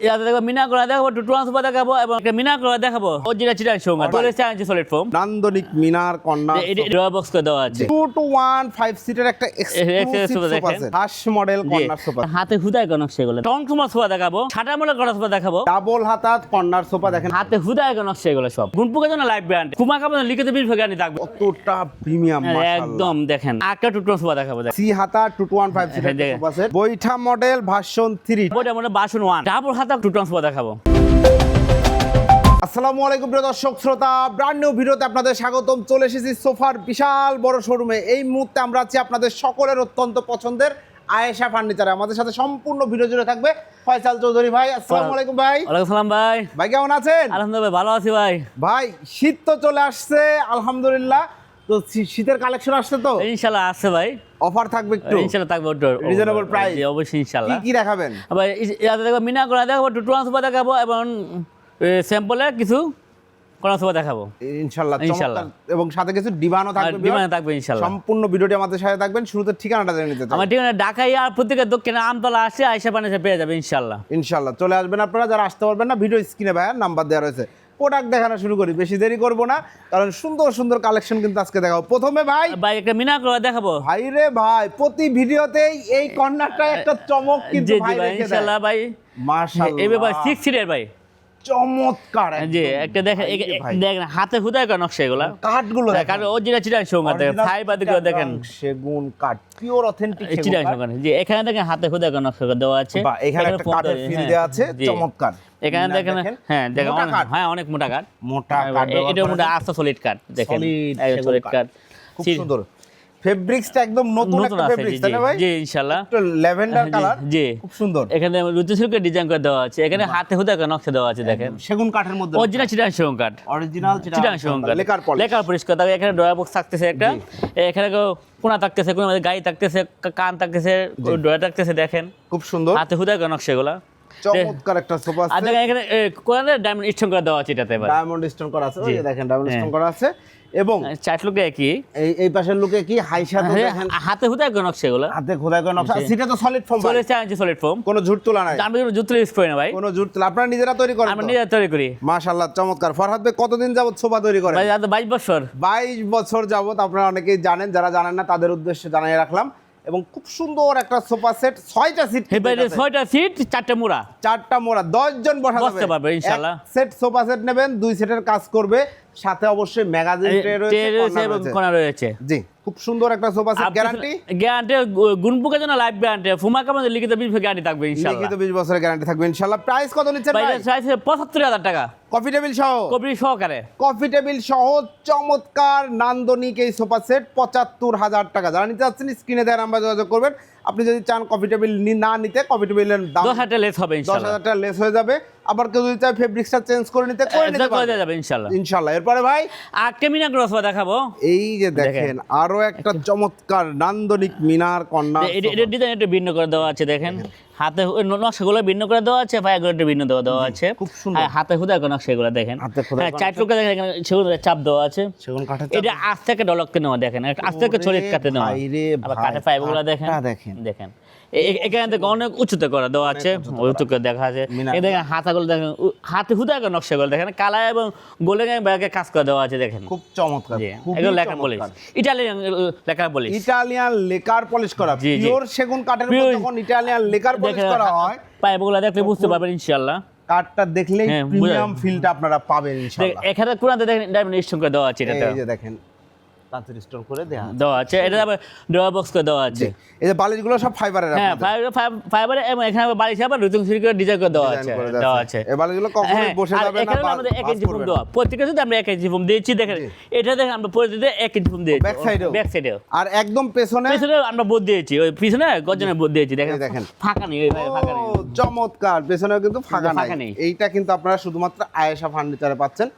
দেখো মিনা করা দেখাবো, টুটুয়ান সোফা দেখাবো এবং একটা মিনা করা দেখাবো। অরিজিনাল চিটাং সঙ্গে বলে চাইছে সলিড ফোম নান্দনিক মিনার কর্নার এটা ড্রয়ার বক্স করে দেওয়া আছে। 2 to 1 5 সিটের একটা এক্সক্লুসিভ সোফা সোফা দেখেন। সেট, হাস মডেল কর্নার সোফা, হাতে হুদায় করা নকশা এগুলো। টং টুমার সোফা দেখাবো, ছাটা মডেল করা সোফা দেখাবো, ডাবল হাতাত কর্নার সোফা দেখেন হাতে হুদায় করা নকশা এগুলো সব। গুনপুকের জন্য লাইভ ব্র্যান্ড, কুমা কাপড় লিখিত বিল গ্যারান্টি থাকবে। কতটা প্রিমিয়াম মাশাআল্লাহ। একদম দেখেন একটা টুটুয়ান সোফা দেখাবো। সি হাতা 2 to 1 5 সিটের দেখেন। সোফা সেট, বৈঠা মডেল ভার্সন 3। বইটা মনে বাসন 1 ডাবল হাতা টুটুয়ান সোফা দেখাবো। আসসালামু আলাইকুম প্রিয় দর্শক শ্রোতা, ব্র্যান্ড নিউ ভিডিওতে আপনাদের স্বাগতম। চলে এসেছি সোফার বিশাল বড় শোরুমে। এই মুহূর্তে আমরা আছি আপনাদের সকলের অত্যন্ত পছন্দের আয়েশা ফার্নিচারে। আমাদের সাথে সম্পূর্ণ ভিডিও জুড়ে থাকবে ফয়সাল চৌধুরী ভাই। আসসালামু আলাইকুম ভাই। ওয়ালাইকুম সালাম ভাই। ভাই কেমন আছেন? আলহামদুলিল্লাহ ভালো আছি ভাই। ভাই শীত তো চলে আসছে আলহামদুলিল্লাহ, তো শীতের কালেকশন আসছে তো ইনশাআল্লাহ আছে ভাই, অফার থাকবে একটু ইনশাআল্লাহ থাকবে রিজনেবল প্রাইস। জি অবশ্যই ইনশাআল্লাহ। কি দেখাবেন ভাই? দেখো মিনা করা দেখাবো, টুটুয়ান সোফা দেখাবো এবং স্যাম্পলের কিছু করা সোফা দেখাবো ইনশাআল্লাহ ইনশাআল্লাহ। এবং সাথে কিছু ডিমান্ডও থাকবে, ডিমান্ড থাকবে ইনশাআল্লাহ। সম্পূর্ণ ভিডিওটি আমাদের সাথে থাকবেন। শুরুতে ঠিকানাটা জেনে নিতে চাই। আমার ঠিকানা ঢাকাই আর প্রত্যেকের দক্ষিণে আমতলা আসে আয়েশা ফার্নিচার পেয়ে যাবে ইনশাআল্লাহ। ইনশাআল্লাহ চলে আসবেন আপনারা, যারা আসতে পারবেন না ভিডিও স্ক্রিনে ভাইয়ের নাম্বার দেওয়া রয়েছে। প্রোডাক্ট দেখানো শুরু করি, বেশি দেরি করব না, কারণ সুন্দর সুন্দর কালেকশন কিন্তু আজকে দেখাবো। প্রথমে ভাই ভাই একটা মিনা করা দেখাবো। ভাই রে ভাই, প্রতি ভিডিওতেই এই কর্নারটা একটা চমক কিন্তু জি জি ভাই ভাই রেখে দেয়। ইনশাআল্লাহ ভাই। মাশাআল্লাহ এই ভাই 6 সিটের ভাই, চমৎকার জি একদম। একটা দেখেন ভাই রে ভাই, দেখেন হাতে হুদায় করা নকশা এগুলা। কাঠগুলো কারণ অরিজিনাল চিটাং সঙ্গে Original ফাইবার দিকে দেখেন সেগুন কাঠ, পিওর অথেন্টিক চিটাং সঙ্গে। জি এখানে দেখেন হাতে হুদায় করা নকশা করে দেওয়া আছে। বা এখানে একটা ফোম কাঠের দেওয়া- ফিল হ্যাঁ, দেওয়া আছে, জি। চমৎকার। এখানে মিনার দেখেন হ্যাঁ দেখেন মোটা কাঠ, হ্যাঁ অনেক মোটা কাঠ, মোটা কাঠ ব্যবহার এটা করা মোটা হয়েছে। আস্ত সলিড কাঠ দেখেন, Solid সেগুন সলিড কাঠ। কাঠ খুব সুন্দর। ফেব্রিক্সটা একদম নতুন নতুন একটা আছে। ফেব্রিক্স, জি তাই না ভাই? জি ইনশাআল্লাহ। একটু ল্যাভেন্ডার কালার, জি খুব সুন্দর। এখানে রুদ্র সিল্কের ডিজাইন করে দেওয়া আছে। এখানে হাতে হুদায় করা নকশা দেওয়া আছে দেখেন, সেগুন কাঠের মধ্যে অরিজিনাল চিটাং সঙ্গে কাঠ, অরিজিনাল চিটাং সঙ্গে কাঠ। Lacquer polish. লেকার পরিষ্কার থাকে। এখানে ড্রয়ার বক্স থাকতেছে একটা, এখানে কোনা থাকতেছে, কোনো গাড়ি থাকতেছে, কান থাকতেছে, ড্রয়ার থাকতেছে দেখেন, খুব সুন্দর হাতে হুদায় করা নকশা এগুলা। চমৎকার একটা সোফা আর দেখেন এখানে কোনে ডায়মন্ড স্টোন করে দেওয়া আছে এটাতে। এবার ডায়মন্ড স্টোন করা আছে, ওই যে দেখেন ডায়মন্ড হ্যাঁ। স্টোন করা আছে। এবং চার লোকে কি এই পাশের লুকে কি হাইসা তো দেখেন, হাতে হুদায় করা নকশা এগুলা। হাতে খোদাই করা নকশা। সিটা তো সলিড ফর্ম, চলে চাইছে সলিড ফোম, কোনো ঝুট তোলা নাই, আমি জুতো ইউজ করি না ভাই, কোনো ঝুট তোলা। আপনারা নিজেরা তৈরি করেন? আমরা নিজে তৈরি করি মাশাআল্লাহ চমৎকার। ফরহাদ ভাই কতদিন যাবত সোফা তৈরি করেন? ভাই। 22 বছর। 22 বছর যাবত। আপনারা অনেকেই জানেন, যারা জানেন না তাদের উদ্দেশ্যে জানিয়ে রাখলাম। এবং খুব সুন্দর একটা সোফা সেট, 6টা সিট, এবারে 6টা সিট 4টা মোড়া, 4টা মোড়া, 10 জন বসতে পারবে ইনশাআল্লাহ। সেট সোফা সেট নেবেন, 2 সেটের কাজ করবে, সাথে অবশ্যই ম্যাগাজিন ট্রে রয়েছে, এবং কর্নার কোনা রয়েছে। জি খুব সুন্দর একটা সোফা সেট। গ্যারান্টি গ্যারান্টি গুনপুকের জন্য লাইভ গ্যারান্টি, ফুমা কাপড় লিখিত বিল গ্যারান্টি থাকবে ইনশাআল্লাহ। লিখিত 20 বছরের গ্যারান্টি থাকবে ইনশাআল্লাহ। প্রাইস কত নিচ্ছেন ভাই ভাই? প্রাইস 75,000 টাকা, কফি টেবিল সহ, কপি সহকারে। কফি টেবিল সহ চমৎকার নান্দনিক এই সোফা সেট 75,000 টাকা। যারা নিতে চাচ্ছেন স্ক্রিনে দেওয়া নাম্বার যোগাযোগ করবেন। আপনি যদি চান কফি টেবিল না নিতে, কফি টেবিলের দাম 10,000 টাকা লেস হবে ইনশাআল্লাহ, 10,000 টাকা লেস হয়ে যাবে। আবার কেউ যদি চায় ফেব্রিক্সটা চেঞ্জ করে নিতে, করে নিতে করে পারবে দেওয়া যাবে ইনশাআল্লাহ। ইনশাআল্লাহ। এরপরে ভাই আটকে মিনা ক্রস দেখাবো। এই যে দেখেন আরো একটা চমৎকার নান্দনিক মিনার কর্নার। এটা ডিজাইন একটু ভিন্ন করে দেওয়া আছে দেখেন, হাতে নকশাগুলো ভিন্ন করে দেওয়া আছে, পায়াগুলো একটু ভিন্ন দেওয়া আছে, খুব সুন্দর। আর হাতে হুদা করে নকশাগুলো দেখেন। হাতে খোদাই হ্যাঁ করা চার টুকরা দেখেন, এখানে সেগুলো চাপ দেওয়া আছে। সেগুন কাঠের এটা আজ থেকে ডলককে নেওয়া দেখেন, আজ থেকে চলিত কাটে নেওয়া। ভাই রে আবার ভাই, কাঠের পাইপগুলো দেখেন, কাঠটা দেখেন। দেখেন এখানে থেকে অনেক উঁচুতে করে দেওয়া আছে, উঁচু করে দেখা আছে। এই দেখেন হাতাগুলো দেখেন, হাতে হুদা করে নকশাগুলো দেখেন, কালা এবং গোলে ব্যাগে কাজ করে দেওয়া আছে দেখেন। খুব চমৎকার, জি খুবই এগুলো লেখার পলিশ, চমৎকার। ইটালিয়ান লেখার পলিশ, ইটালিয়ান লেকার পলিশ করা, জি, জি। পিওর সেগুন কাঠের মধ্যে Pure- যখন ইটালিয়ান লেকার পলিশ দেখেন করা হয়, পাইপগুলো দেখলে বুঝতে পারবেন ইনশাআল্লাহ। কাঠটা দেখলেই হ্যাঁ, প্রিমিয়াম বোঝা- ফিলটা আপনারা পাবেন ইনশাআল্লাহ। এখানে কোনাতে দেখেন ডায়মন্ড স্টোন করে দেওয়া আছে, এটাতে এই যে দেখেন কাঁচের স্টোন করে দেয়া আছে। দেওয়া আছে, এটা আবার ড্রয়ার বক্স করে দেওয়া আছে। এই যে বালিশগুলো সব ফাইবারের, হ্যাঁ ফাইবারে, এবং এখানে আবার বালিশ আবার রুতুং সিল্ক করে ডিজাইন করে দেওয়া আছে, দেওয়া আছে। এই বালিশগুলো কখনোই হ্যাঁ, বসে আর যাবে না, এখানে আমাদের 1 কেজি ফোম দেওয়া, প্রত্যেকটা যদি আমরা 1 কেজি ফোম দিয়েছি দেখেন। এটা দেখেন আমরা প্রতিটা 1 কেজি ফোম দিয়েছি, ব্যাক সাইডেও, ব্যাক সাইডেও, আর একদম পেছনে পিছনে আমরা বোর্ড দিয়েছি, ওই পিছনে গর্জনের বোর্ড দিয়েছি দেখেন। এই দেখেন। ফাঁকা নেই, ওই ভাই ফাঁকা নেই। ও, চমৎকার। পেছনেও কিন্তু ফাঁকা ফাঁকা নাই। নেই। এইটা কিন্তু আপনারা শুধুমাত্র আয়েশা ফার্নিচারে পাচ্ছেন।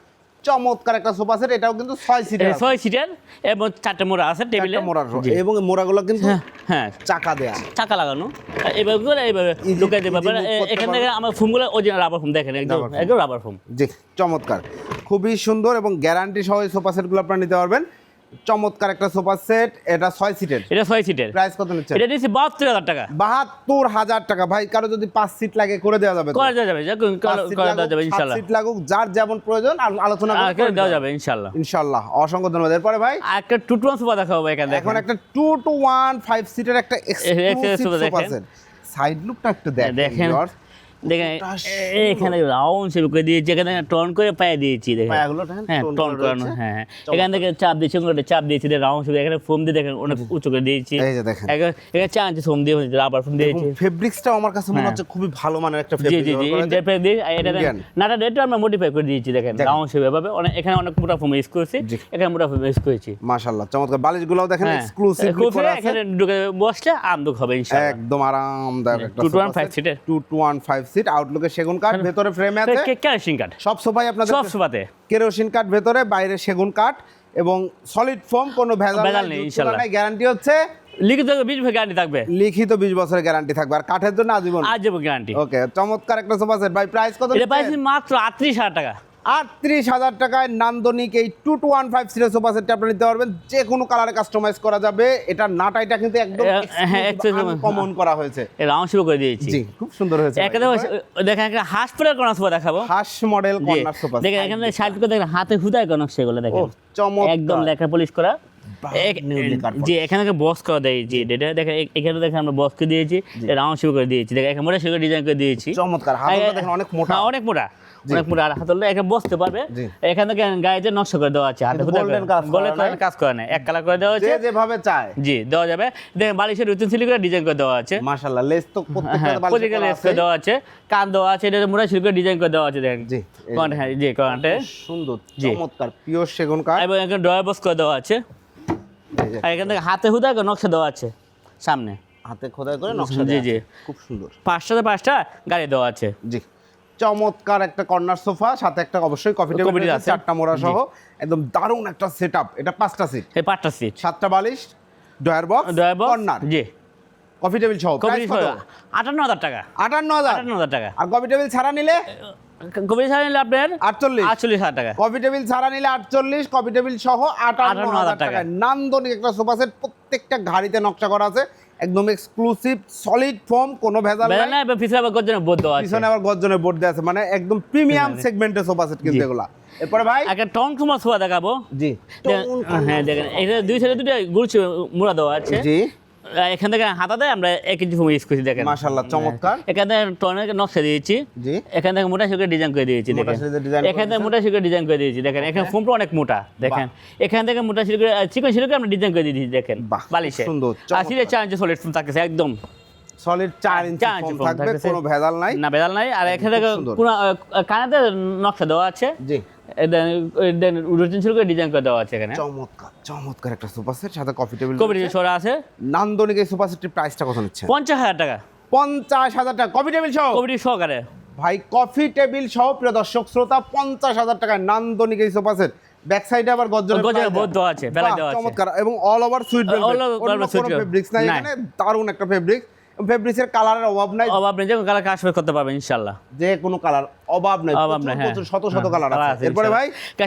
চমৎকার একটা সোফা সেট, এটাও কিন্তু 6 সিটের, 6 সিটার এবং 4টা মোড়া আছে টেবিলে, এবং মোড়াগুলো কিন্তু হ্যাঁ চাকা দেয়া। টাকা লাগানো। এইভাবে করে এইভাবে লুকাই দিতে পারবেন। move করতে এখান থেকে আমার ফোমগুলো অরিজিনাল রাবার ফোম দেখেন, একদম Rubber foam। একদম রাবার ফোম। জি চমৎকার, খুবই সুন্দর এবং গ্যারান্টি সহ এই সোফা সেটগুলো আপনারা নিতে পারবেন। চমৎকার একটা সোফা সেট, এটা 6 সিটের। এটা 6 সিটের। প্রাইস কত নিচ্ছেন? এটা দিচ্ছি 72,000 টাকা। 72,000 টাকা। ভাই কারো যদি 5 সিট লাগে করে দেওয়া যাবে তো? করে দেওয়া যাবে, করে দেওয়া যাবে ইনশাআল্লাহ। 5 সিট লাগুক, যার যেমন প্রয়োজন আলোচনা করে দেওয়া যাবে ইনশাআল্লাহ। ইনশাআল্লাহ, অসংখ্য ধন্যবাদ। এরপরে ভাই একটা 2-to-1 সোফা দেখাবো এখানে। এখন একটা 2-to-1 5 সিটের একটা এক্সক্লুসিভ সোফা সেট। সাইড লুকটা একটু দেখেন। দেখেন এখানে রাউন্ড শেপ করে দিয়েছি, এখানে টর্ন করে পায়ে দিয়েছি দেখেন। পায়াগুলো হ্যাঁ টর্ন করানো, হ্যাঁ এখান থেকে চাপ দিয়েছি, ওখানে চাপ দিয়েছি, রাউন্ড শেপ। এখানে ফোম দিয়ে দেখেন অনেক উঁচু করে দিয়েছি। এই যে দেখেন, এখানে 4 ইঞ্চি ফোম দিয়ে রাবার ফোম দিয়েছি। ফেব্রিক্সটাও আমার কাছে মনে হচ্ছে খুবই ভালো মানের একটা জি ফেব্রিক। জি জি, ইন্টারপ্রেট দিয়ে এটা নাটা রেটটা আমরা মডিফাই করে দিয়েছি দেখেন, রাউন্ড শেপ এভাবে। অনেক এখানে অনেক মোটা ফোম ইউজ করেছি, এখানে মোটা ফোম ইউজ করেছি। মাশাআল্লাহ চমৎকার। বালিশগুলোও দেখেন এক্সক্লুসিভ করা আছে। এখানে ঢুকে বসলে আরামদায়ক হবে ইনশাআল্লাহ। একদম আরামদায়ক একটা 2-to-1 5 সিটের। 2-to-1 5 seat. আউটলুকে সেগুন কাঠ, ভেতরে ফ্রেমে আছে কেরোসিন কাঠ। সব সোফাই আপনাদের সব সোফাতে কেরোসিন কাঠ, ভেতরে বাইরে সেগুন কাঠ এবং সলিড ফোম, কোনো ভেজাল নেই ইনশাআল্লাহ। গ্যারান্টি হচ্ছে লিখিত 20 বছর গ্যারান্টি থাকবে। লিখিত 20 বছরের গ্যারান্টি থাকবে, আর কাঠের জন্য আজীবন গ্যারান্টি। ওকে, চমৎকার একটা সোফা সেট। ভাই প্রাইস কত? এটা প্রাইস মাত্র 38,000 টাকা। 38,000 টাকায় নান্দনিক এই 2-to-1 5 সিটের সোফা সেটটা আপনি নিতে পারবেন। যে কোনো কালারে কাস্টমাইজ করা যাবে। এটা নাটাইটা কিন্তু একদম কমন করা হয়েছে, রাউন্ড শেপ করে দিয়েছি। জি খুব সুন্দর হয়েছে। একটা দেখেন একটা হাঁস পরের কর্নার সোফা দেখাবো। হাঁস মডেল কর্নার সোফা। দেখেন এখানে সাইড করে দেখেন হাতে হুদায় কর্নার সেগুলো দেখেন চমৎকার, একদম লেখা পলিশ করা। জি এখানে বক্স করা দিয়েছি, এটা দেখেন এখানে দেখেন আমরা বক্স করে দিয়েছি, রাউন্ড শেপ করে দিয়েছি। দেখেন এখানে মোটা শেপ ডিজাইন করে দিয়েছি। চমৎকার। হাতলটা দেখেন অনেক মোটা, অনেক মোটা, অনেক মোটা। আর হাতলটা এখানে বসতে পারবে। এখানে দেখেন গায়ে নকশা করে দেওয়া আছে, হাতে গোল্ডেন কাজ করা নেই, এক কালার করে দেওয়া আছে, যেভাবে চায় জি দেওয়া যাবে। দেখেন বালিশের রুটিন সিলি করে ডিজাইন করে দেওয়া আছে। মাশাআল্লাহ, লেস তো প্রত্যেকটা লেস করে দেওয়া আছে, কান দেওয়া আছে, এটা মোটা সিলি করে ডিজাইন করে দেওয়া আছে। দেখেন জি হ্যাঁ জি কর্নারটা সুন্দর চমৎকার পিওর সেগুন কাঠ এবং এখানে ড্রয়ার বক্স করে দেওয়া আছে। আর এখান থেকে হাতে হুদা নকশা দেওয়া আছে, সামনে হাতে খোদাই করে নকশা জি জি খুব সুন্দর। 5টা গাড়ি দেওয়া আছে। জি চমৎকার একটা কর্নার সোফা, সাথে একটা অবশ্যই কফি টেবিল আছে, 4টা মোড়া সহ একদম দারুণ একটা সেটআপ। এটা 5টা সিট, এই 5টা সিট, 7টা বালিশ, ড্রয়ার বক্স, কর্নার, জি কফি টেবিল সহ। প্রাইস কত? 58,000 টাকা। 58,000 টাকা। আর কফি টেবিল ছাড়া নিলে? কফি ছাড়া নিলে আপনার 48,000 টাকা। কফি টেবিল ছাড়া নিলে 48, কফি টেবিল সহ 58,000 টাকা। নান্দনিক একটা সোফা সেট, প্রত্যেকটা ঘাড়িতে নকশা করা আছে, একদম এক্সক্লুসিভ সলিড ফোম, কোনো ভেজাল নাই। পিছনে আবার গর্জনের বোর্ড দেওয়া আছে, পিছনে আবার গর্জনের বোর্ড দেওয়া আছে, মানে একদম প্রিমিয়াম সেগমেন্টের সোফা সেট কিন্তু এগুলা। এরপরে ভাই একটা টং কুমার সোফা দেখাবো। জি হ্যাঁ দেখেন এটা দুই সাইডে দুটো গুলছে মুড়া দেওয়া আছে। জি এখান থেকে হাতাতে আমরা 1 ইঞ্চি ফোম ইউজ করছি দেখেন। মাশাআল্লাহ চমৎকার। এখানে টনের নকশা দিয়েছি, জি এখান থেকে মোটা শিখে ডিজাইন করে দিয়েছি দেখেন। এখান থেকে মোটা শিখে ডিজাইন করে দিয়েছি দেখেন। এখানে ফোমটা অনেক মোটা দেখেন। এখান থেকে মোটা শিখে চিকন শিখে আমরা ডিজাইন করে দিয়েছি দেখেন বালিশে। সুন্দর আর সিটে 4 ইঞ্চি সলিড ফোম থাকছে, একদম সলিড 4 ইঞ্চি ফোম থাকবে, কোনো ভেজাল নাই, না ভেজাল নাই। আর এখান থেকে পুরো কানাতে নকশা দেওয়া আছে, জি দেন রুটিন শিখে ডিজাইন করে দেওয়া আছে এখানে। চমৎকার চমৎকার একটা সোফা সেট, সাথে কফি টেবিল সরা আছে। নান্দনিক এই সোফা সেটের প্রাইসটা কত নিচ্ছে? 50,000 টাকা। 50,000 টাকা কফি টেবিল সহ? কফি সহকারে ভাই কফি টেবিল সহ প্রিয় দর্শক শ্রোতা 50,000 টাকায় নান্দনিক এই সোফা সেট। ব্যাক সাইডে আবার গর্জনের বোর্ড দেওয়া আছে, ফেলা দেওয়া আছে, চমৎকার। এবং অল ওভার সুইট ভেলভেট, কোনো ফেব্রিক্স নাই এখানে, দারুণ একটা ফেব্রিক্স। ফেব্রিক্সের কালারের অভাব নাই, যে কোনো কালার কাজ করতে পারবেন ইনশাআল্লাহ, যে কোনো কালার অভাব নাই, শত শত কালার আছে। এরপরে ভাই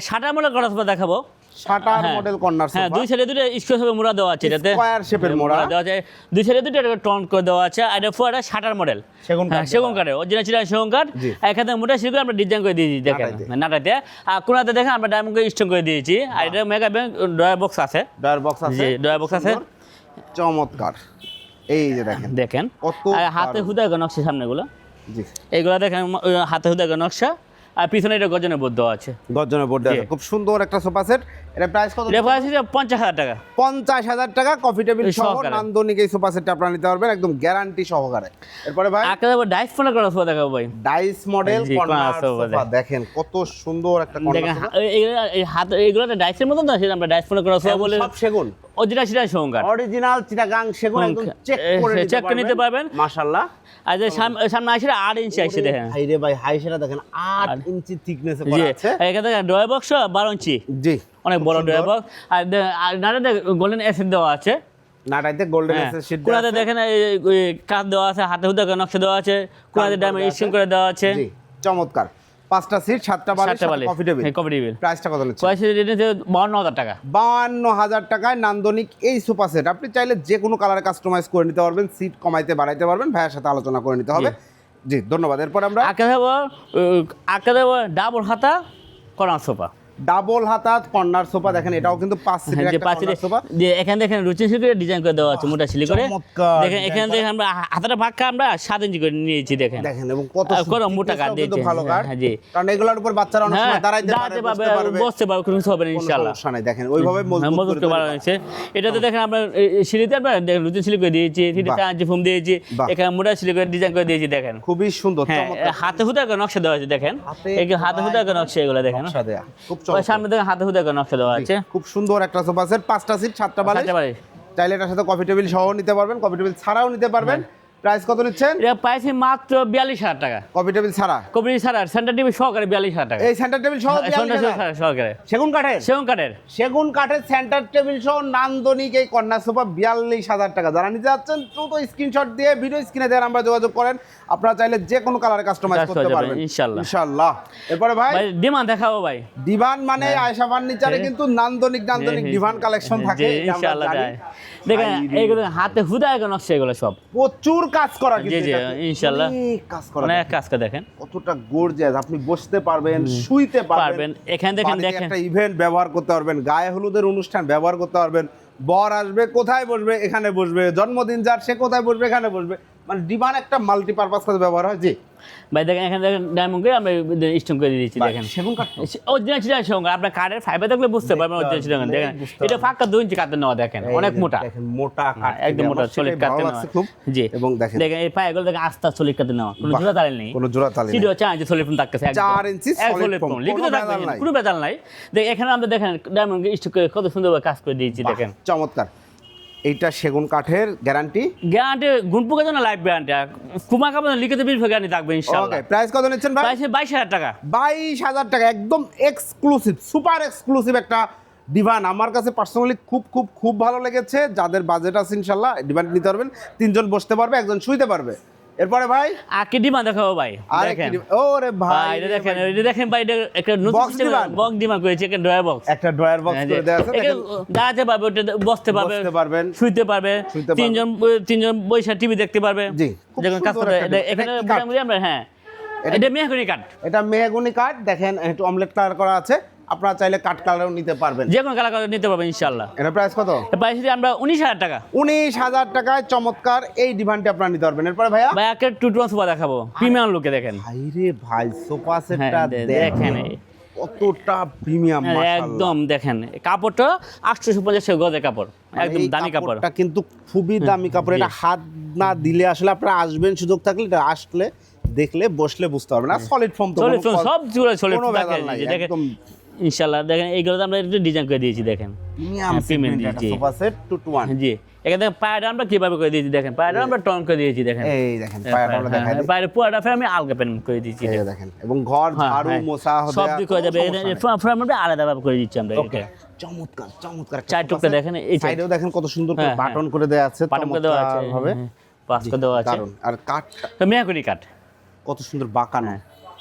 শাটার মডেল করা সোফা দেখাবো। শাটার মডেল কর্নার সোফা, হ্যাঁ দুই সাইডে দুটো স্কয়ার শেপের মোড়া দেওয়া আছে, এটাতে স্কয়ার শেপের মোড়া দেওয়া আছে, দুই সাইডে দুটো টন করে দেওয়া আছে। আর এটা ফুয়াটা শাটার মডেল সেগুন কাঠের, অরিজিনাল চিরা সেগুন কাঠ। এখানে মোটা শিখে আমরা ডিজাইন করে দিয়েছি দেখেন নাটাতে। আর কোনাতে দেখেন আমরা ডায়মন্ড করে স্টোন করে দিয়েছি। আর এটা মেগা ব্যাংক ড্রয়ার বক্স আছে, ড্রয়ার বক্স আছে, জি ড্রয়ার বক্স আছে, চমৎকার। এই যে দেখেন কত হাতে হুদা নকশা, সামনেগুলো জি এইগুলো দেখেন হাতে হুদা নকশা। আর পিছনে এটা গর্জনের বোর্ড দেওয়া আছে, গর্জনের বোর্ড দেওয়া আছে। খুব সুন্দর একটা সোফা সেট। এটা প্রাইস কত? এটা প্রাইস 50,000 টাকা। 50,000 টাকা কফি টেবিল সহ নান্দনিক এই সোফা সেটটা আপনারা নিতে পারবেন একদম গ্যারান্টি সহকারে। এরপরে ভাই একেবারে ডাইস মডেল করা সোফা দেখাবো ভাই। ডাইস মডেল কর্নার সোফা দেখেন কত সুন্দর একটা কর্নার সোফা। এই হাত এইগুলো ডাইসের মতন না, সেটা আমরা ডাইস মডেল করা সোফা বলে। সব সেগুন, অরিজিনাল সেগুন কাঠ, অরিজিনাল চিটাগাং সেগুন, একদম চেক করে নিতে পারবেন মাশাআল্লাহ। আর যে সামনে আসে 8 ইঞ্চি আসছে দেখেন। হাই রে ভাই, হাই সেটা দেখেন 8 ইঞ্চি থিকনেসে করা আছে। এখানে দেখেন ড্রয়ার বক্স 12 ইঞ্চি, জি অনেক বড় ড্রয়ার বক্স। আর নাটাতে গোল্ডেন এসিড দেওয়া আছে, নাটাইতে গোল্ডেন এসিড শীট দেওয়া আছে। কোনাতে দেখেন এই কাঠ দেওয়া আছে, হাতে হুদা নকশা দেওয়া আছে, কোনাতে ডায়মন্ড স্টোন করে দেওয়া আছে। জি চমৎকার। 5টা সিট 7টা বালিশ কফি টেবিল। কফি টেবিল প্রাইসটা কত নিচ্ছে? প্রাইস রেটে 52000 টাকা। 52000 টাকায় নান্দনিক এই সোফা সেট আপনি চাইলে যে কোনো কালারে কাস্টমাইজ করে নিতে পারবেন, সিট কমাইতে বাড়াইতে পারবেন, ভাইয়ের সাথে আলোচনা করে নিতে হবে। জি ধন্যবাদ। এরপর আমরা আঁকা দেবো ডাবল হাতা কর্নার সোফা। ডাবল হাতা কর্নার সোফা দেখেন, এটাও কিন্তু 5 সিটের একটা কর্নার সোফা। যে এখানে দেখেন রুচি শিল্পের ডিজাইন করে দেওয়া আছে, মোটা শিলি করে দেখেন। এখানে দেখেন আমরা হাতাটা ভাগটা আমরা 7 ইঞ্চি করে নিয়েছি দেখেন এবং কত মোটা কাঠ দিয়েছি। ভালো কাঠ, জি, কারণ এগুলোর উপর বাচ্চারা অনেক সময় দাঁড়াইতে পারবে, বসতে পারবে, কোনো কিছু হবে না ইনশাআল্লাহ। সমস্যা নাই। দেখেন ওইভাবে মজবুত করে বানানো হয়েছে। এটাতে দেখেন আমরা শিলিতে আমরা দেখেন রুচি শিলি করে দিয়েছি, 3 ইঞ্চি ফোম দিয়েছি, এখানে মোটা শিলি করে ডিজাইন করে দিয়েছি দেখেন, খুবই সুন্দর। হাতে হুদা করে নকশা দেওয়া আছে দেখেন, এই হাতে হুদা করে নকশা এগুলো দেখেন, খুব চমৎকার। সামনে দেখেন হাতে হুদা করে নকশা দেওয়া আছে, খুব সুন্দর একটা সোফা সেট। 5টা সিট 7টা বালিশ। চাইলে এটার সাথে কফি টেবিল সহ নিতে পারবেন, কফি টেবিল ছাড়াও নিতে পারবেন। প্রাইস কত নিচ্ছেন? এটা প্রাইস মাত্র 42000 টাকা। কফি টেবিল ছাড়া, কফি ছাড়া সেন্টার টেবিল সহকারে 42000 টাকা। এই সেন্টার টেবিল সহ 42000 সহকারে সেগুন কাঠের সেন্টার টেবিল সহ নান্দনিক এই কর্নার সোফা 42000 টাকা। যারা নিতে যাচ্ছেন দ্রুত স্ক্রিনশট দিয়ে ভিডিও স্ক্রিনে দেওয়ার নাম্বারে যোগাযোগ করেন। আপনারা চাইলে যে কোনো কালারে কাস্টমাইজ করতে পারবেন ইনশাআল্লাহ। এরপরে ভাই ডিমান্ড দেখাবো ভাই। ডিভান মানে আয়েশা ফার্নিচারে কিন্তু নান্দনিক ডিভান কালেকশন থাকে ইনশাআল্লাহ। দেখেন এইগুলো হাতে হুদা করে নকশা, এগুলো সব প্রচুর কাজ করা কিন্তু জি ইনশাআল্লাহ, কাজ করা, অনেক কাজ করে দেখেন কতটা গর্জিয়াস। আপনি বসতে পারবেন, শুইতে পারবেন, এখানে দেখেন একটা ইভেন্ট ব্যবহার করতে পারবেন, গায়ে হলুদের অনুষ্ঠান ব্যবহার করতে পারবেন, বর আসবে কোথায় বসবে এখানে বসবে, জন্মদিন যার সে কোথায় বসবে এখানে বসবে, মানে ডিভান একটা মাল্টিপারপাস কাজে ব্যবহার হয়। জি ভাই দেখেন এখানে দেখেন ডায়মন্ড করে আমরা স্টোন করে দিয়েছি দেখেন, সেগুন কাঠ অরিজিনাল চিটাগাং সেগুন কাঠ। আপনার কাঠের ফাইবার দেখলে বুঝতে পারবেন অরিজিনাল চিটাগাং। দেখেন এটা ফাঁকা 2 ইঞ্চি কাঠের নেওয়া দেখেন, অনেক মোটা, দেখেন মোটা কাঠ, একদম মোটা সলিড কাঠের নেওয়া খুব। জি এবং দেখেন এই পায়গুলো দেখেন আস্তা সলিড কাঠের নেওয়া, কোনো জোড়া তালে নেই, কোনো জোড়া তালে নেই। সিডিও 4 ইঞ্চি সলিড ফোম থাকতেছে, 4 ইঞ্চি সলিড ফোম, লিখিত থাকবে, কোনো বেজাল নাই। দেখেন এখানে আমরা দেখেন ডায়মন্ড স্টোন করে কত সুন্দরভাবে কাজ করে দিয়েছি দেখেন, চমৎকার। এইটা সেগুন কাঠের গ্যারান্টি গুণপোকার জন্য লাইফ গ্যারান্টি, কুমা কাপড় লিখিত বিল গ্যারান্টি থাকবে ইনশাআল্লাহ। ওকে, প্রাইস কত নিচ্ছেন ভাই? প্রাইস 22000 টাকা। 22000 টাকা, একদম এক্সক্লুসিভ, সুপার এক্সক্লুসিভ একটা ডিভান। আমার কাছে পার্সোনালি খুব খুব খুব ভালো লেগেছে। যাদের বাজেট আছে ইনশাআল্লাহ ডিভান নিতে পারবেন, 3 জন বসতে পারবে, 1 জন শুইতে পারবে। এরপরে ভাই আকি ডিমান্ড দেখাবো ভাই, দেখেন ওরে ভাই এটা দেখেন, এটা দেখেন ভাই, এটা একটা নতুন বক্স ডিমান্ড করেছে, একটা ড্রয়ার বক্স, একটা ড্রয়ার বক্স করে দেয়া আছে। দেখেন দাঁড়াতে পারবে, বসতে পারবেন, শুইতে পারবে, 3 জন বসে টিভি দেখতে পারবে। জি দেখুন কাজ করে এখানে আমরা এটা মেহগনি কাঠ, এটা মেহগনি কাঠ। দেখেন একটু অমলেট কালার করা আছে, আপনারা চাইলে কাঠ কালারও নিতে পারবেন, যে কোনো কালার নিতে পারবেন ইনশাআল্লাহ। এটা প্রাইস কত? প্রাইস আমরা 19000 টাকা। 19000 টাকায় চমৎকার এই ডিভানটি আপনারা নিতে পারবেন। এরপরে ভাইয়া ভাই একটা টুটওয়ান সোফা দেখাবো, প্রিমিয়াম লুকে দেখেন। ভাইরে ভাই সোফা সেটটা দেখেন কতটা প্রিমিয়াম, মাশাআল্লাহ একদম দেখেন। কাপড়টা 850 গজের কাপড়, একদম দামি কাপড়, এটা কিন্তু খুবই দামি কাপড়। এটা হাত না দিলে আসলে আপনারা আসবেন, সুযোগ থাকলে এটা আসলে দেখলে বসলে বুঝতে পারবেন। আর সলিড ফর্ম তো সব জুড়ে সলিড দেখেন ইনশাআল্লাহ। দেখেন এইগুলো আমরা একটু ডিজাইন করে দিয়েছি দেখেন, প্রিমিয়াম সোফা সেট 2 to 1। জি এখানে পায়রা আমরা কিভাবে করে দিয়েছি দেখেন, পায়রা আমরা টন করে দিয়েছি দেখেন, এই দেখেন পায়রা আমরা দেখাই দিই, পায়রা পুরোটা ফের আমি আলগা পেন করে দিয়েছি এই দেখেন। এবং ঘর ঝাড়ু মোছা হবে সব দিক হয়ে যাবে, ফ্রেম আমরা আলাদা ভাবে করে দিচ্ছি আমরা। ওকে, চমৎকার চমৎকার। 4 টুকরা দেখেন, এই সাইডেও দেখেন কত সুন্দর করে বাটন করে দেয়া আছে, বাটন করে দেওয়া আছে হবে, পাস করে দেওয়া আছে। আর কাঠটা তো মেহগনি কাঠ কত সুন্দর বাঁকানো,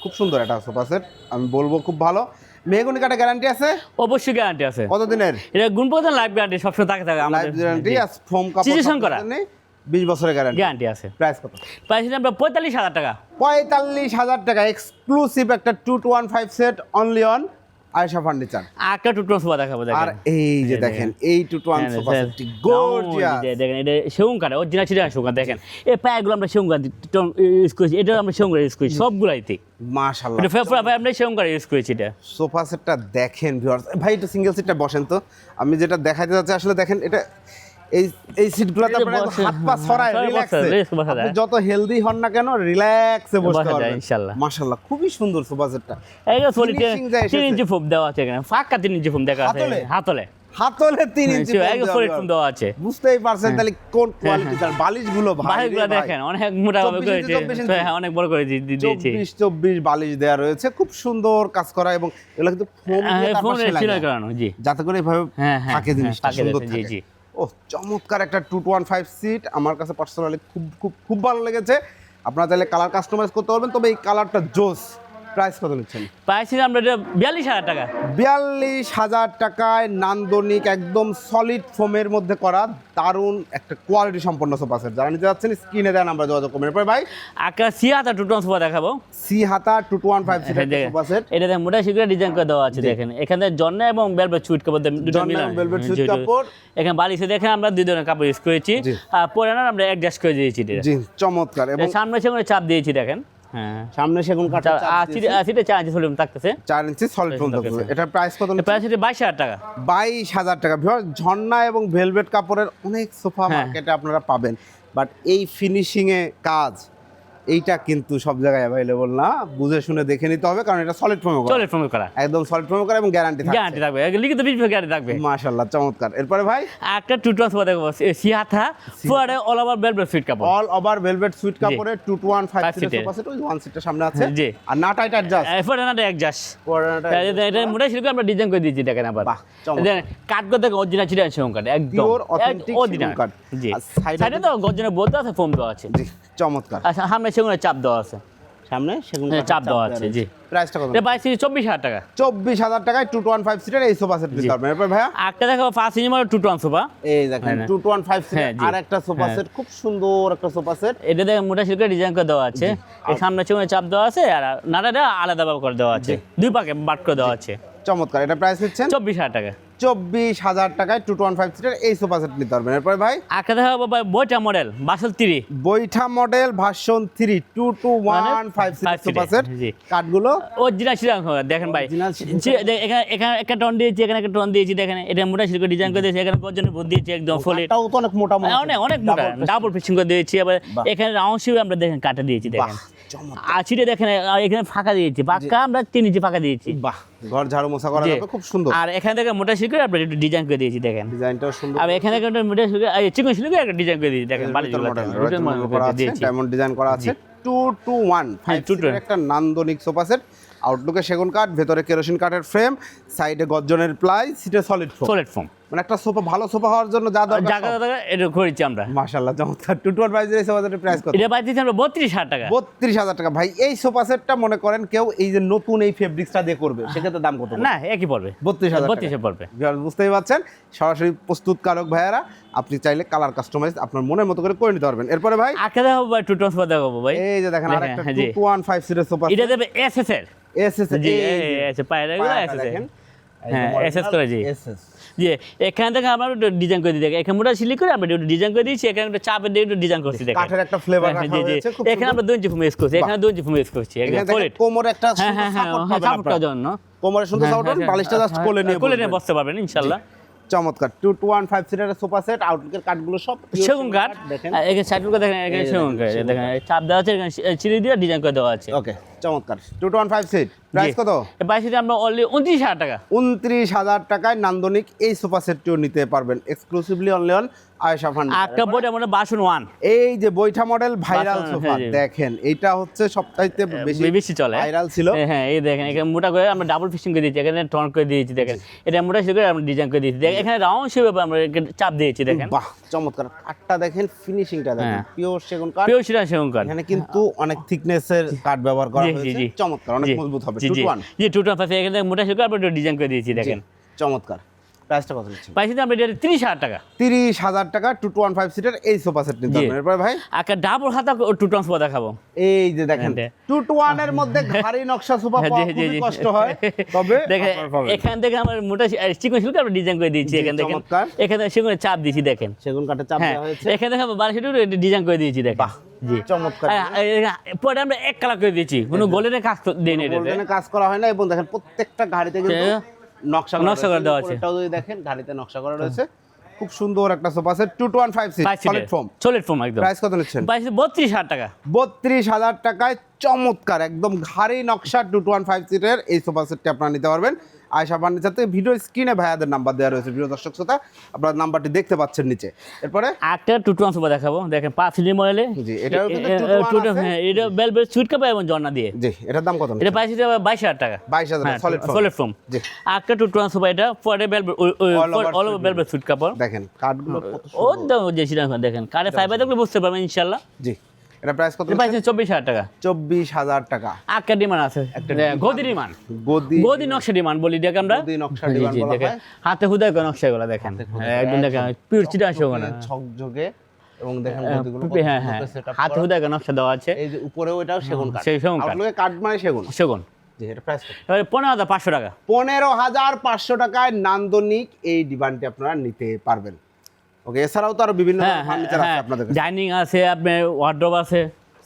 খুব সুন্দর একটা সোফা সেট। আমি বলবো খুব ভালো। মেহগনি কাঠে গ্যারান্টি আছে? অবশ্যই গ্যারান্টি আছে। কতদিনের? এটা গুণপোকার লাইফ গ্যারান্টি সবসময় থাকে আমাদের, লাইফ গ্যারান্টি আর ফোম কাপড় নেই, 20 বছরের গ্যারান্টি আছে। প্রাইস কত? প্রাইস আমরা 45000 টাকা। 45000 টাকা এক্সক্লুসিভ একটা 2 to 1 5 set only on Ayesha furniture. একটা টুটওয়ান সোফা দেখাবো দেখেন, আর এই যে দেখেন এই 2 to 1 সোফা সেটটি গর্জিয়াস। দেখেন এটা সেগুন কাঠ, অরিজিনাল চিটাগাং সেগুন কাঠ। দেখেন এই পায়াগুলো আমরা সেগুন কাঠ ইউজ করেছি, এটা আমরা সেগুন কাঠ ইউজ করেছি সবগুলাইতে মাশাআল্লাহ। এটা ফেফড়া ভাই আমরা সেগুন কাঠ ইউজ করেছি। এটা সোফা সেটটা দেখেন ভিউয়ার্স, ভাই একটু সিঙ্গেল সিটটা বসেন তো, আমি যেটা দেখাইতে যাচ্ছি আসলে দেখেন এটা এই সিটগুলোতে আপনারা হাত পা ছড়ায় রিল্যাক্সে, আপনি যত হেলদি হন না কেন রিল্যাক্সে বসতে পারবেন ইনশাআল্লাহ। মাশাআল্লাহ খুবই সুন্দর সোফা সেটটা। এই যে সলিড 3 ইঞ্চি ফোম দেওয়া আছে এখানে, ফাঁকা 3 ইঞ্চি ফোম দেখা আছে হাতলে 3 ইঞ্চি সলিড ফোম দেওয়া আছে, বুঝতেই পারছেন তাহলে কোন কোয়ালিটির বালিশগুলো। বালিশগুলো দেখেন অনেক মোটা ভাবে করেছে, হ্যাঁ অনেক বড় করে দিয়েছি, 24 বালিশ দেয়া রয়েছে, খুব সুন্দর কাজ করা। এবং এগুলো কিন্তু ফোম দিয়ে তারপর সেলাই করানো, জি, যাতে করে এভাবে থাকে জিনিসটা সুন্দর থাকে। জি ও চমৎকার একটা 2 to 1 5 সিট, আমার কাছে পার্সোনালি খুব খুব খুব ভালো লেগেছে। আপনারা চাইলে কালার কাস্টমাইজ করতে পারবেন, তবে এই কালারটা জোস। প্রাইস কত নিচ্ছেন? প্রাইস আমরা 42,000 টাকা। 42,000 টাকায় নান্দনিক একদম সলিড ফোমের মধ্যে করা দারুণ একটা কোয়ালিটি সম্পন্ন সোফা সেট। যারা নিতে যাচ্ছেন স্ক্রিনে দেন আমরা যোগাযোগ করবেন। এরপর ভাই একটা সিহাতা 2 সোফা দেখাবো। সিহাতা 2215 সিটের সোফা সেট। এটা দেখেন মোটা শিখে ডিজাইন করে দেওয়া আছে দেখেন। এখানে জন্না এবং ভেলভেট সুইট কাপড় দুটো মিলে ভেলভেট সুইট কাপড়। এখানে বালিশে দেখেন আমরা দুই ধরনের কাপড় ইউজ করেছি। আর পরানোর আমরা অ্যাডজাস্ট করে দিয়েছি। জি চমৎকার। এবং সামনে সেগুলো চাপ দিয়েছি দেখেন। হ্যাঁ সামনে সেগুন কাঠ সিটে 4 ইঞ্চি সলিড থাকতেছে। 4 ইঞ্চি সলিড ফোম থাকছে। এটার প্রাইস কত? প্রাইস হচ্ছে 22,000 টাকা। 22,000 টাকা। ভিউয়ার ঝর্ণা এবং ভেলভেট কাপড়ের অনেক সোফা মার্কেটে আপনারা পাবেন, বাট এই ফিনিশিং এ কাজ এইটা কিন্তু সব জায়গায় অ্যাভেলেবল না। বুঝে শুনে দেখে নিতে হবে, কারণ এটা সলিড ফোমে করা। সলিড ফোমে করা, একদম সলিড ফোমে করা এবং গ্যারান্টি থাকবে। গ্যারান্টি থাকবে, লিখিত 20 বছর গ্যারান্টি থাকবে। মাশাআল্লাহ চমৎকার। এরপরে ভাই একটা 2 সোফা দেখো, সিহাতা পুরো অল ওভার ভেলভেট সুইট কাপড়। অল ওভার ভেলভেট সুইট কাপড়ের 2215 সিটের সোফা সেট। ওই ওয়ান সিটটা সামনে আছে। জি। আর নাটা এটা অ্যাডজাস্ট। পুরানোটা অ্যাডজাস্ট। পুরানোটা এটা মোটা শিল্প আমরা ডিজাইন করে দিয়েছি দেখেন। আবার বাহ চমৎকার। দেখেন কাট করতে অরিজিনাল চিটান সেগুন কাঠ, একদম পিওর অথেন্টিক সেগুন কাঠ। জি সাইডে তো গর্জনের বোর্ড আছে, ফোম দেওয়া আছে। জি চমৎকার। আচ্ছা সামনে সেগুনের চাপ দেওয়া আছে। সামনে সেগুন চাপ দেওয়া আছে। জি প্রাইসটা কত? এটা 24,000 টাকা। 24,000 টাকায় 2215 সিটের এই সোফা সেট নিতে পারবেন। এরপর ভাইয়া একটা দেখো 5 ইঞ্চি মডেল 2 সোফা। এই দেখেন 2215 সিটের আর একটা সোফা সেট, খুব সুন্দর একটা সোফা সেট। এটা দেখেন মোটা শিল্পে ডিজাইন করে দেওয়া আছে। এই সামনে সেগুনের চাপ দেওয়া আছে, আর নাটাটা আলাদাভাবে করে দেওয়া আছে, দুই পাকে বাট করে দেওয়া আছে। চমৎকার। এটা প্রাইস হচ্ছে 24,000 টাকা। 24,000 টাকায় 2215 সিটের এই সোফা সেট নিতে পারবেন। এরপর ভাই একটা দেখো ভাই বইটা মডেল ভার্সন 3, বৈঠা মডেল ভার্সন 3 2215 সিটের সোফা সেট। কাঠগুলো অরিজিনাল শিলাং দেখেন ভাই। এখানে এখানে একটা টন দিয়েছি, এখানে একটা টন দিয়েছি দেখেন। এটা মোটা শিল্পে ডিজাইন করে দিয়েছি, এখানে গর্জনের বোর্ড দিয়েছি একদম সলিড। এটাও তো অনেক মোটা অনেক অনেক মোটা ডাবল ফিক্সিং করে দিয়েছি। আবার এখানে রাউন্ড শিপ আমরা দেখেন কাটা দিয়েছি দেখেন। আর ছিটে দেখেন এখানে ফাঁকা দিয়েছি, পাক্কা আমরা 3 ইঞ্চি ফাঁকা দিয়েছি। বাহ ঘর ঝাড়ু মোছা করা যাবে, খুব সুন্দর। আর এখানে দেখেন মোটা শিল্পে আমরা একটু ডিজাইন করে দিয়েছি দেখেন। ডিজাইনটাও সুন্দর। আর এখানে একটা মোটা শিল্পে চিকন শিল্পে একটা ডিজাইন করে দিয়েছি দেখেন। ডায়মন্ড ডিজাইন করা আছে। 2215 একটা নান্দনিক সোফা সেট। আউটলুকে সেগুন কাঠ, ভেতরে কেরোসিন কাঠের ফ্রেম, সাইডে গর্জনের প্লাই, সিটে সলিড ফোম। সলিড ফোম মানে একটা সোফা, ভালো সোফা হওয়ার জন্য যা দরকার জায়গা এটা করেছি আমরা। মাশাআল্লাহ চমৎকার। 2215 এই সোফা সেটের প্রাইস কত? এটা পাইতেছি আমরা 32,000 টাকা। 32,000 টাকা। ভাই এই সোফা সেটটা মনে করেন কেউ এই যে নতুন এই ফেব্রিক্সটা দিয়ে করবে, সেক্ষেত্রে দাম কত? না একই পড়বে, 32,000 পড়বে। বুঝতেই পারছেন, সরাসরি প্রস্তুতকারক ভাইয়ারা, আপনি চাইলে কালার কাস্টমাইজ আপনার মনের মতো করে নিতে পারবেন। এরপরে ভাই আজকে দেখো ভাই 2 সোফা দেখাবো ভাই। এই যে দেখেন আরেকটা 2215 সিটের সোফা সেট। এটা দেবে এসএস এর। এসএস জি এসএস পায়রা গুলো এসএস। হ্যাঁ এসএস করে জি। এসএস জি এখান থেকে আমরা ডিজাইন করে দিই। এখানে মোটা সিলি করে আমরা ডিজাইন করে দিয়েছি। এখানে একটা চাপে দিয়ে ডিজাইন করছি দেখেন। কাঠের একটা ফ্লেভার রাখা হয়েছে খুব সুন্দর। এখানে আমরা 2 ইঞ্চি ফোম ইউজ করছি, এখানে 2 ইঞ্চি ফোম ইউজ করছি একদম সলিড। কোমরে একটা সাপোর্টের জন্য কোমরে সুন্দর সাপোর্ট, বালিশটা জাস্ট কোলে নিয়ে বসতে পারবেন ইনশাআল্লাহ। চমৎকার। 2215 সিটের সোফা সেট। আউটলুকের কাঠগুলো সব সেগুন কাঠ দেখেন। এখানে সাইডগুলো দেখেন, এখানে সেগুন কাঠ দেখেন, চাপ দেওয়া আছে, এখানে চিড়ি দিয়ে ডিজাইন করে দেওয়া আছে। ওকে চমৎকার। 2215 সিট প্রাইস কত? এই প্রাইসে আমরা অনলি 29,000 টাকা। 29,000 টাকায় নান্দনিক এই সোফা সেটটিও নিতে পারবেন exclusively only on Ayesha furniture. একটা বইটা মডেল ভার্সন 1, এই যে বৈঠা মডেল ভাইরাল সোফা দেখেন, এটা হচ্ছে সবচাইতে বেশি চলে, ভাইরাল ছিল। হ্যাঁ এই দেখেন এখানে মোটা করে আমরা ডাবল ফিক্সিং করে দিয়েছি, এখানে টন করে দিয়েছি দেখেন। এটা মোটা করে আমরা ডিজাইন করে দিয়েছি দেখেন। এখানে রাউন্ড শেপে আমরা চাপ দিয়েছি দেখেন। বাহ চমৎকার। কাঠটা দেখেন, ফিনিশিংটা দেখেন, পিওর সেগুন কাঠ। পিওর সেগুন কাঠ। এখানে কিন্তু অনেক থিকনেসের কাঠ ব্যবহার করা হয়েছে। চমৎকার, অনেক মজবুত হবে। 21 জি 215 এখানে মোটা করে আমরা ডিজাইন করে দিয়েছি দেখেন। চমৎকার। প্রাইসটা কত নিচ্ছেন? প্রাইসটা আমরা 30,000 টাকা। 30,000 টাকা 2215 সিটের এই সোফা সেট নিতে পারবেন। এরপর ভাই একটা ডাবল হাতা 2 সোফা দেখাবো। এই যে দেখেন 221 এর মধ্যে ভারী নকশা সোফা পাওয়া খুবই কষ্ট হয়, তবে দেখেন এখান থেকে আমরা মোটা চিকন শিল্প আমরা ডিজাইন করে দিয়েছি। এখানে দেখেন, এখানে সেগুন চাপ দিয়েছি দেখেন। সেগুন কাঠে চাপ দেওয়া হয়েছে। এখানে দেখেন বালিশটা ডিজাইন করে দিয়েছি দেখেন। জি চমৎকার। পরে আমরা এক কালার করে দিয়েছি, কোনো গোল্ডেনের কাজ দেই না, গোল্ডেনের কাজ করা হয় না। এবং দেখেন প্রত্যেকটা গাড়িতে কিন্তু নকশা করে দেওয়া আছে। এটাও যদি দেখেন গাড়িতে নকশা করা রয়েছে। খুব সুন্দর একটা sofa set 2215 seat solid foam একদম। প্রাইস কত নিচ্ছেন? 32,000 টাকা। 32,000 টাকায় চমৎকার একদম ভারী নকশা 2215 সিটের এই সোফা সেটটি আপনারা নিতে পারবেন আয়েশা ফার্নিচার থেকে। ভিডিও স্ক্রিনে ভাইয়াদের নাম্বার দেওয়া রয়েছে, ভিডিও দর্শক শ্রোতা আপনারা নাম্বারটি দেখতে পাচ্ছেন নিচে। এরপরে একটা 221 সোফা দেখাবো দেখেন 5 ইঞ্চি মডেলে। জি এটাও কিন্তু 221 আছে। হ্যাঁ এটা বেলভেট সুইট কাপ এবং জর্না দিয়ে। জি এটার দাম কত? এটা প্রাইস 22,000 টাকা। 22,000 সলিড ফোম। জি একটা 221 সোফা, এটা পরে velvet all over velvet sweet কাপড় দেখেন। কাঠগুলো ও যে সিরা দেখেন, কারে ফাইবার দেখলে বুঝতে পারবেন ইনশাআল্লাহ। জি এটা প্রাইস কত? প্রাইস 24,000 টাকা। 24,000 টাকা। একটা ডিমান্ড আছে, গদি ডিমান্ড, গদি নকশা ডিমান্ড বলি দেখে আমরা, গদি নকশা ডিমান্ড বলা হয়। হাতে হুদায় করে নকশাগুলো দেখেন, একদম দেখেন পিওর চিটাং সেগুন ঝকঝকে, এবং দেখেন গদিগুলো হ্যাঁ হ্যাঁ হাতে হুদায় করে নকশা দেওয়া আছে। এই যে উপরেও এটাও সেগুন কাঠ, সেই সেগুন কাঠ, আউটলুকে কাঠ মানে সেগুন। সেগুন জি, এটা প্রাইস কত? এবারে 15,500 টাকা। 15,500 টাকায় নান্দনিক এই ডিভানটি আপনারা নিতে পারবেন। ওকে, এছাড়াও তো আরো বিভিন্ন ফার্নিচার আছে আপনাদের কাছে। ডাইনিং আছে, আপনার ওয়ার্ড্রোব আছে,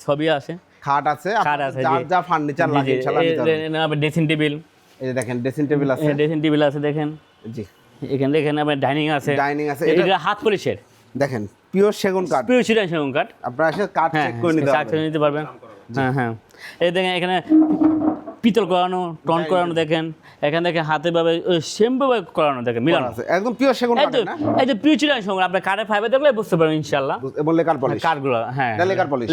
সবই আছে, খাট আছে, খাট আছে, যার যা ফার্নিচার লাগে ইনশাআল্লাহ নিতে পারবেন। ড্রেসিং টেবিল, এই যে দেখেন ড্রেসিং টেবিল আছে, ড্রেসিং টেবিল আছে দেখেন, জি এখানে দেখেন আপনার ডাইনিং আছে, ডাইনিং আছে, এটা হাত পলিশের দেখেন পিওর সেগুন কাঠ, পিওর চিটাং সেগুন কাঠ, আপনারা এসে কাঠ চেক করে নিতে পারবেন। হ্যাঁ হ্যাঁ এই দেখেন এখানে পিতল করানো, টন করানো দেখেন, এখানে দেখেন হাতে ভাবে সেম ভাবে করানো দেখেন, মিলানো আছে একদম পিওর সেগুন কাঠ না? এই যে পিওর চিটাং সেগুন, আপনি কাঠের ফাইবার দেখলে বুঝতে পারবেন ইনশাআল্লাহ। এবং লেকার পলিশ, কাঠগুলো হ্যাঁ লেকার পলিশ,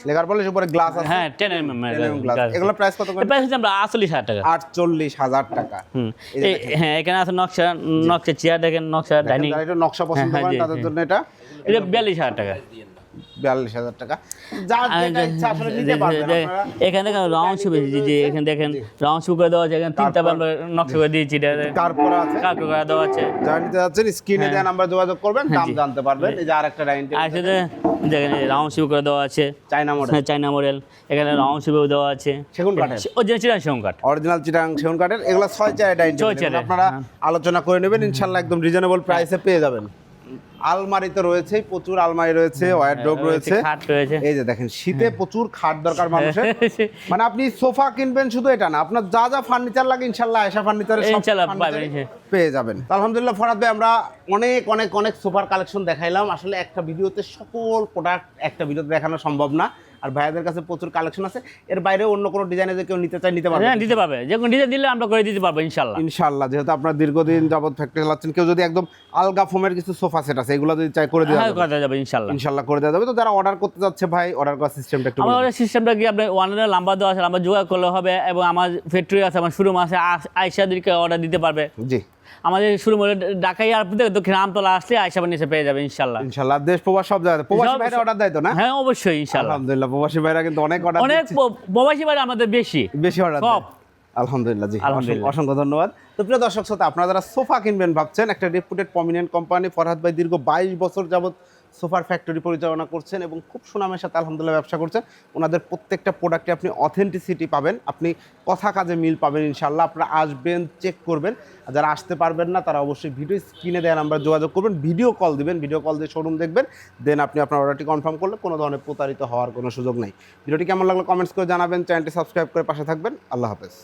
লেকার পলিশ উপরে গ্লাস আছে, হ্যাঁ 10 mm গ্লাস। এগুলো প্রাইস কত করে? প্রাইস হচ্ছে আমরা 48,000 টাকা। 48,000 টাকা। হ্যাঁ এখানে আছে নকশা, নকশা চেয়ার দেখেন, নকশা ডাইনিং, যারা এটা নকশা পছন্দ করেন তাদের জন্য এটা 42,000 টাকা। 42,000 টাকা। যার যেটা ইচ্ছা আসলে নিতে পারবেন আপনারা। এখানে দেখেন রাউন্ড শেপ, যে এখানে দেখেন রাউন্ড শেপ করে দেওয়া আছে, এখানে তিনটা আমরা নকশা করে দিয়েছি, এটা তারপর আছে কার্ভ করে দেওয়া আছে। যারা নিতে যাচ্ছেন স্ক্রিনে দেওয়া নাম্বার যোগাযোগ করবেন, দাম জানতে পারবেন। এই যে আরেকটা ডাইনিং টেবিল আর সাথে দেখেন রাউন্ড শেপ করে দেওয়া আছে, চায়না মডেল, চাইনা মডেল, এখানে রাউন্ড শেপেও দেওয়া আছে, সেগুন কাঠের, অরিজিনাল চিটাং সেগুন কাঠ, অরিজিনাল চিটাং সেগুন কাঠের। এগুলো 6 চেয়ারের ডাইনিং টেবিল, আপনারা আলোচনা করে নেবেন ইনশাআল্লাহ, একদম রিজনেবল প্রাইসে পেয়ে যাবেন। আলমারি তো রয়েছেই, প্রচুর আলমারি রয়েছে, ওয়ারড্রোব রয়েছে, খাট রয়েছে। এই যে দেখেন শীতে প্রচুর খাট দরকার মানুষের, মানে আপনি সোফা কিনবেন শুধু এটা না, আপনার যা যা ফার্নিচার লাগে ইনশাআল্লাহ আয়েশা ফার্নিচারে সব পেয়ে যাবেন। আলহামদুলিল্লাহ ফরাদ ভাই, আমরা অনেক অনেক অনেক সোফার কালেকশন দেখাইলাম। আসলে একটা ভিডিওতে সকল প্রোডাক্ট একটা ভিডিওতে দেখানো সম্ভব না, আর ভাইয়াদের কাছে প্রচুর কালেকশন আছে। এর বাইরে অন্য কোনো ডিজাইনে যে কেউ নিতে চায় নিতে পারবে, হ্যাঁ দিতে পারবে, যে কোনো ডিজাইন দিলে আমরা করে দিতে পারবো ইনশাআল্লাহ। ইনশাআল্লাহ, যেহেতু আপনার দীর্ঘদিন যাবত ফ্যাক্টরি চালাচ্ছেন, কেউ যদি একদম আলগা ফোমের কিছু সোফা সেট আছে এগুলো যদি চাই করে দেওয়া হ্যাঁ করে যাবে ইনশাআল্লাহ, ইনশাআল্লাহ করে দেওয়া যাবে। তো যারা অর্ডার করতে যাচ্ছে ভাই, অর্ডার করার সিস্টেমটা একটু আমাদের সিস্টেমটা কি, আপনি অনলাইনে নাম্বার দেওয়া আছে, আমরা যোগাযোগ করলে হবে, এবং আমার ফ্যাক্টরি আছে, আমার শোরুম আছে, আয়েশাদেরকে অর্ডার দিতে পারবে। জি, আমাদের শোরুম হলো ঢাকায় আর দক্ষিণ আমতলা আসলে আয়েশা বানিয়ে পেয়ে যাবে ইনশাআল্লাহ। ইনশাআল্লাহ দেশ প্রবাস সব জায়গায় প্রবাসী ভাইরা অর্ডার দেয় তো না? হ্যাঁ অবশ্যই ইনশাআল্লাহ, আলহামদুলিল্লাহ প্রবাসী ভাইরা কিন্তু অনেক অর্ডার, অনেক প্রবাসী ভাইরা আমাদের বেশি অর্ডার সব। আলহামদুলিল্লাহ, জি আলহামদুলিল্লাহ, অসংখ্য ধন্যবাদ। তো প্রিয় দর্শক শ্রোতা, আপনারা যারা সোফা কিনবেন ভাবছেন, একটা রেপুটেড প্রমিনেন্ট কোম্পানি ফরহাদ ভাই দীর্ঘ 22 বছর যাবত সোফার ফ্যাক্টরি পরিচালনা করছেন এবং খুব সুনামের সাথে আলহামদুলিল্লাহ ব্যবসা করছেন। ওনাদের প্রত্যেকটা প্রোডাক্টে আপনি অথেন্টিসিটি পাবেন, আপনি কথা কাজে মিল পাবেন ইনশাআল্লাহ। আপনারা আসবেন, চেক করবেন, আর যারা আসতে পারবেন না তারা অবশ্যই ভিডিও স্ক্রিনে দেওয়া নাম্বার যোগাযোগ করবেন, ভিডিও কল দিবেন, ভিডিও কল দিয়ে শোরুম দেখবেন, দেন আপনি আপনার অর্ডারটি কনফার্ম করলে কোনো ধরনের প্রতারিত হওয়ার কোনো সুযোগ নেই। ভিডিওটি কেমন লাগলো কমেন্টস করে জানাবেন, চ্যানেলটি সাবস্ক্রাইব করে পাশে থাকবেন। আল্লাহ হাফেজ।